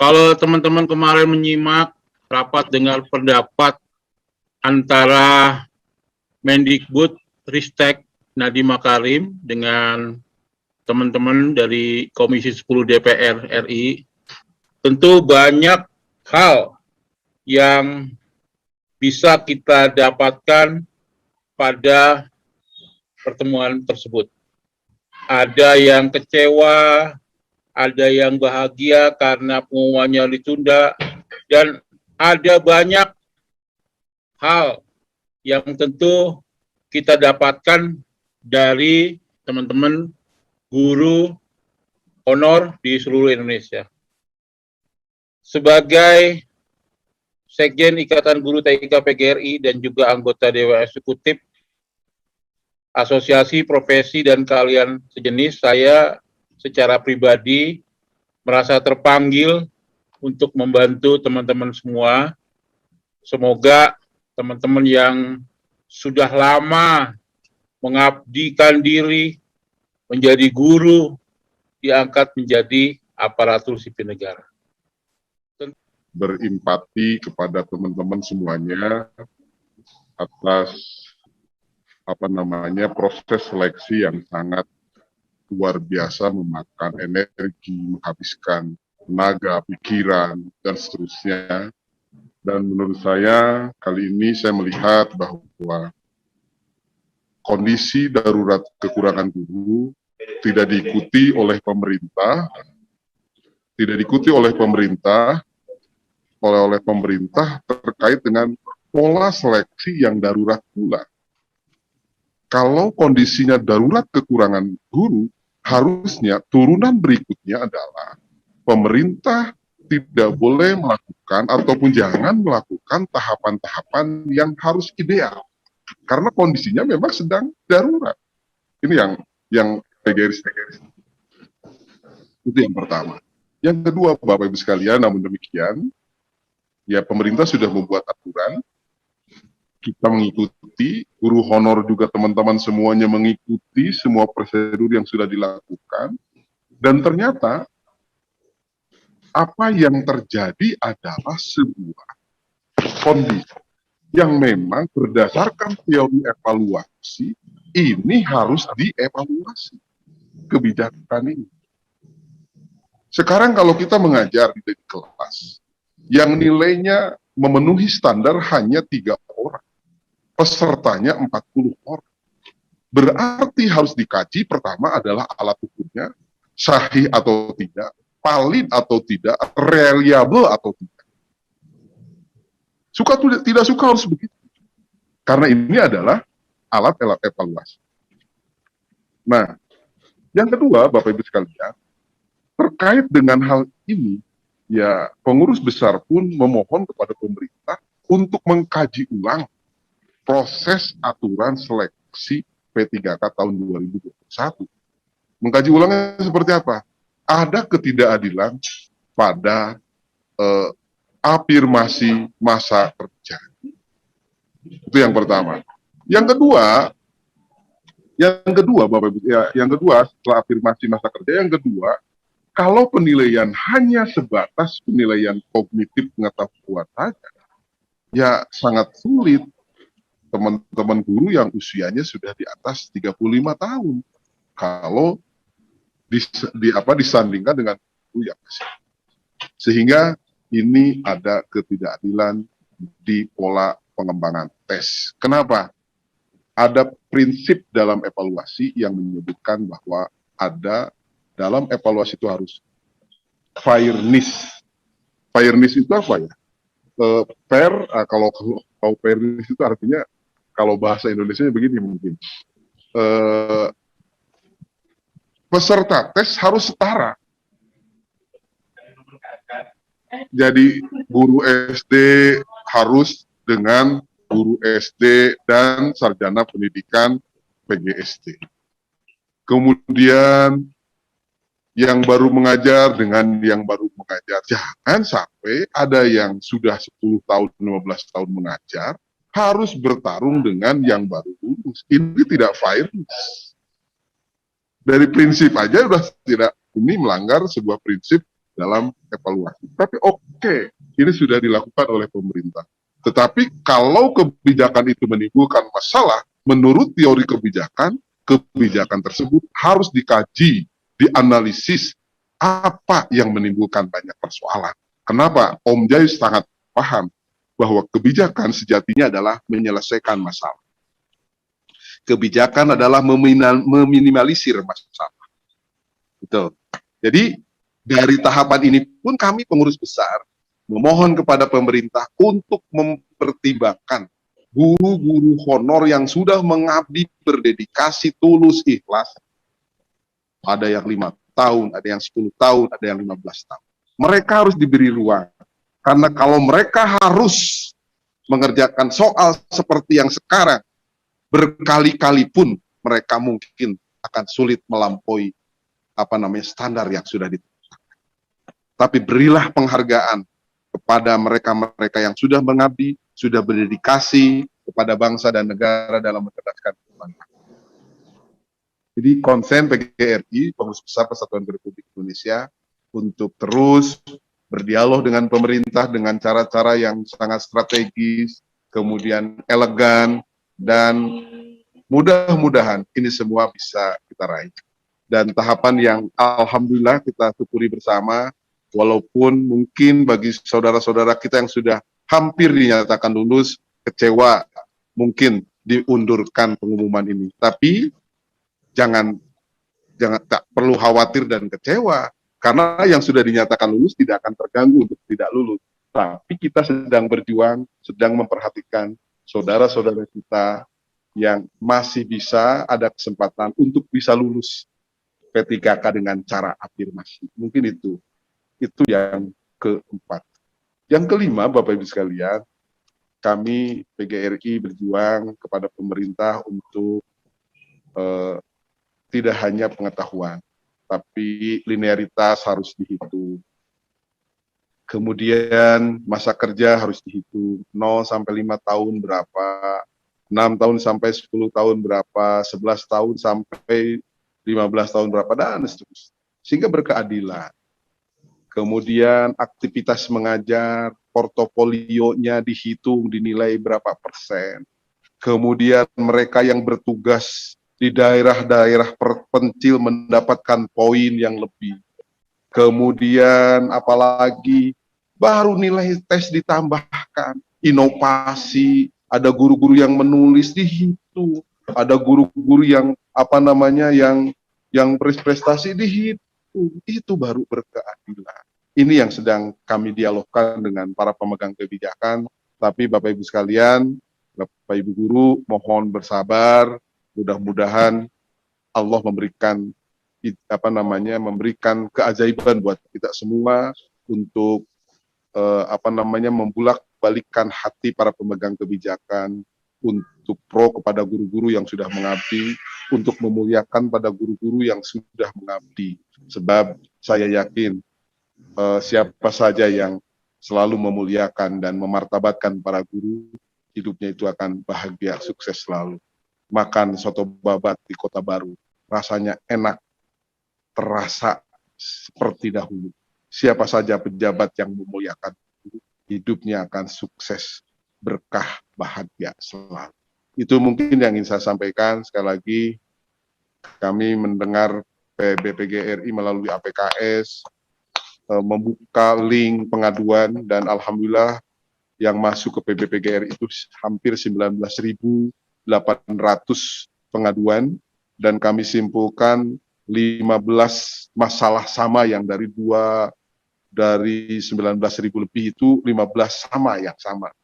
Kalau teman-teman kemarin menyimak rapat dengar pendapat antara Mendikbud Ristek Nadiem Makarim dengan teman-teman dari Komisi 10 DPR RI, tentu banyak hal yang bisa kita dapatkan pada pertemuan tersebut. Ada yang kecewa, ada yang bahagia karena pengumumannya ditunda, dan ada banyak hal yang tentu kita dapatkan dari teman-teman guru honor di seluruh Indonesia. Sebagai Sekjen Ikatan Guru TIK PGRI dan juga anggota Dewan Eksekutif Asosiasi Profesi dan Keahlian Sejenis, saya secara pribadi merasa terpanggil untuk membantu teman-teman semua. Semoga teman-teman yang sudah lama mengabdikan diri menjadi guru diangkat menjadi aparatur sipil negara. Berempati kepada teman-teman semuanya atas proses seleksi yang sangat luar biasa, memakan energi, menghabiskan tenaga, pikiran, dan seterusnya. Dan menurut saya, kali ini saya melihat bahwa kondisi darurat kekurangan guru tidak diikuti oleh pemerintah, oleh pemerintah terkait dengan pola seleksi yang darurat pula. Kalau kondisinya darurat kekurangan guru, harusnya turunan berikutnya adalah pemerintah tidak boleh melakukan ataupun jangan melakukan tahapan-tahapan yang harus ideal. Karena kondisinya memang sedang darurat. Ini yang PGRI. Itu yang pertama. Yang kedua, Bapak Ibu sekalian, namun demikian, ya pemerintah sudah membuat aturan, kita mengikuti, guru honor juga teman-teman semuanya mengikuti semua prosedur yang sudah dilakukan, dan ternyata apa yang terjadi adalah sebuah kondisi yang memang berdasarkan teori evaluasi, ini harus dievaluasi kebijakan ini. Sekarang kalau kita mengajar di kelas, yang nilainya memenuhi standar hanya 3 orang, pesertanya 40 orang. Berarti harus dikaji pertama adalah alat ukurnya, sahih atau tidak, valid atau tidak, reliable atau tidak. Suka atau tidak suka harus begitu. Karena ini adalah alat-alat evaluasi. Nah, yang kedua, Bapak Ibu sekalian, terkait dengan hal ini, ya pengurus besar pun memohon kepada pemerintah untuk mengkaji ulang proses aturan seleksi P3K tahun 2021. Mengkaji ulangnya seperti apa? Ada ketidakadilan pada afirmasi masa kerja. Itu yang pertama. Yang kedua, Bapak Ibu, ya, yang kedua setelah afirmasi masa kerja, yang kedua, kalau penilaian hanya sebatas penilaian kognitif pengetahuan saja, ya sangat sulit teman-teman guru yang usianya sudah di atas 35 tahun. Kalau disandingkan dengan guru yang masih. Sehingga ini ada ketidakadilan di pola pengembangan tes. Kenapa? Ada prinsip dalam evaluasi yang menyebutkan bahwa ada dalam evaluasi itu harus fairness. Fairness itu apa ya? Fair, kalau fairness itu artinya, kalau bahasa Indonesia begini mungkin. Peserta tes harus setara. Jadi guru SD harus dengan guru SD dan sarjana pendidikan PGSD. Kemudian yang baru mengajar dengan yang baru mengajar. Jangan sampai ada yang sudah 10 tahun, 15 tahun mengajar, harus bertarung dengan yang baru lulus. Ini tidak fair. Dari prinsip aja sudah tidak, ini melanggar sebuah prinsip dalam evaluasi. Tapi oke, ini sudah dilakukan oleh pemerintah. Tetapi kalau kebijakan itu menimbulkan masalah, menurut teori kebijakan, kebijakan tersebut harus dikaji, dianalisis apa yang menimbulkan banyak persoalan. Kenapa? Om Jai sangat paham bahwa kebijakan sejatinya adalah menyelesaikan masalah. Kebijakan adalah meminimalisir masalah. Betul. Jadi dari tahapan ini pun kami pengurus besar memohon kepada pemerintah untuk mempertimbangkan guru-guru honor yang sudah mengabdi, berdedikasi, tulus, ikhlas. Ada yang 5 tahun, ada yang 10 tahun, ada yang 15 tahun. Mereka harus diberi ruang. Karena kalau mereka harus mengerjakan soal seperti yang sekarang, berkali-kali pun mereka mungkin akan sulit melampaui standar yang sudah ditetapkan. Tapi berilah penghargaan kepada mereka-mereka yang sudah mengabdi, sudah berdedikasi kepada bangsa dan negara dalam mencerdaskan bangsa. Jadi konsen PGRI, Pengurus Besar Persatuan Republik Indonesia, untuk terus berdialog dengan pemerintah dengan cara-cara yang sangat strategis, kemudian elegan, dan mudah-mudahan ini semua bisa kita raih. Dan tahapan yang alhamdulillah kita syukuri bersama, walaupun mungkin bagi saudara-saudara kita yang sudah hampir dinyatakan lulus, kecewa, mungkin diundurkan pengumuman ini. Tapi jangan tak perlu khawatir dan kecewa, karena yang sudah dinyatakan lulus tidak akan terganggu untuk tidak lulus. Tapi kita sedang berjuang, sedang memperhatikan saudara-saudara kita yang masih bisa ada kesempatan untuk bisa lulus P3K dengan cara afirmasi. Mungkin itu yang keempat. Yang kelima, Bapak Ibu sekalian, kami PGRI berjuang kepada pemerintah untuk tidak hanya pengetahuan, tapi linearitas harus dihitung. Kemudian masa kerja harus dihitung, 0 sampai 5 tahun berapa, 6 tahun sampai 10 tahun berapa, 11 tahun sampai 15 tahun berapa, dan seterusnya. Sehingga berkeadilan. Kemudian aktivitas mengajar, portofolionya dihitung, dinilai berapa persen. Kemudian mereka yang bertugas di daerah-daerah terpencil mendapatkan poin yang lebih. Kemudian apalagi baru nilai tes ditambahkan, inovasi, ada guru-guru yang menulis dihitung, ada guru-guru yang yang berprestasi dihitung, itu baru berkeadilan. Ini yang sedang kami dialogkan dengan para pemegang kebijakan. Tapi Bapak Ibu sekalian, Bapak Ibu guru, mohon bersabar. Mudah-mudahan Allah memberikan memberikan keajaiban buat kita semua untuk membulak-balikkan hati para pemegang kebijakan untuk pro kepada guru-guru yang sudah mengabdi, untuk memuliakan pada guru-guru yang sudah mengabdi. Sebab saya yakin siapa saja yang selalu memuliakan dan memartabatkan para guru, hidupnya itu akan bahagia, sukses selalu. Makan soto babat di Kota Baru, rasanya enak, terasa seperti dahulu. Siapa saja pejabat yang memuliakan guru, hidupnya akan sukses, berkah, bahagia selalu. Itu mungkin yang ingin saya sampaikan. Sekali lagi, kami mendengar PBPGRI melalui APKS membuka link pengaduan, dan alhamdulillah yang masuk ke PBPGRI itu hampir 19.800 pengaduan, dan kami simpulkan 15 masalah sama yang dari 19.000 lebih itu 15 yang sama.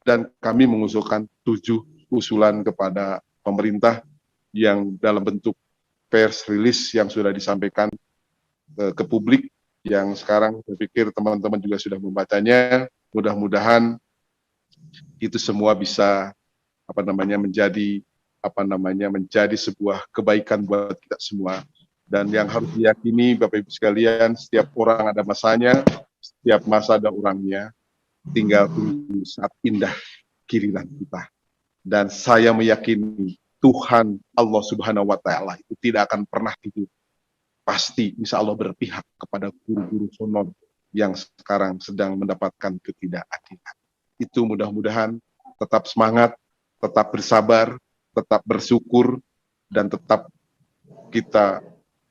Dan kami mengusulkan 7 usulan kepada pemerintah yang dalam bentuk press release yang sudah disampaikan ke publik, yang sekarang saya pikir teman-teman juga sudah membacanya. Mudah-mudahan itu semua bisa menjadi sebuah kebaikan buat kita semua. Dan yang harus diyakini Bapak Ibu sekalian, setiap orang ada masanya, setiap masa ada orangnya, tinggal tunggu saat indah giliran kita. Dan saya meyakini Tuhan Allah Subhanahu wa Ta'ala itu tidak akan pernah tidur. pasti insya Allah berpihak kepada guru-guru honor yang sekarang sedang mendapatkan ketidakadilan. Itu mudah-mudahan tetap semangat, tetap bersabar, tetap bersyukur, dan tetap kita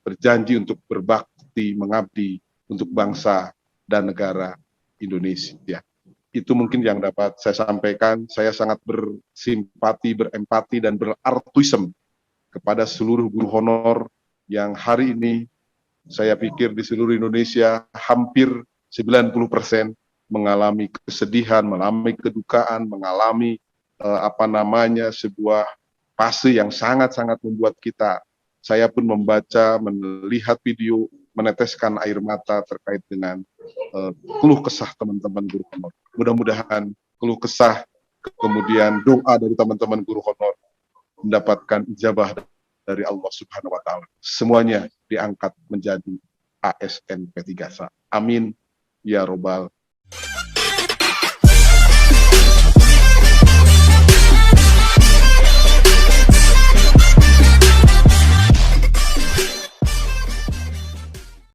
berjanji untuk berbakti, mengabdi untuk bangsa dan negara Indonesia. Itu mungkin yang dapat saya sampaikan. Saya sangat bersimpati, berempati, dan berartuisme kepada seluruh guru honor yang hari ini saya pikir di seluruh Indonesia hampir 90% mengalami kesedihan, mengalami kedukaan, mengalami sebuah fase yang sangat-sangat membuat kita, saya pun membaca, melihat video, meneteskan air mata terkait dengan keluh kesah teman-teman guru honor. Mudah-mudahan keluh kesah, kemudian doa dari teman-teman guru honor mendapatkan ijabah dari Allah Subhanahu wa Ta'ala. Semuanya diangkat menjadi ASN P3SA. Amin ya Robbal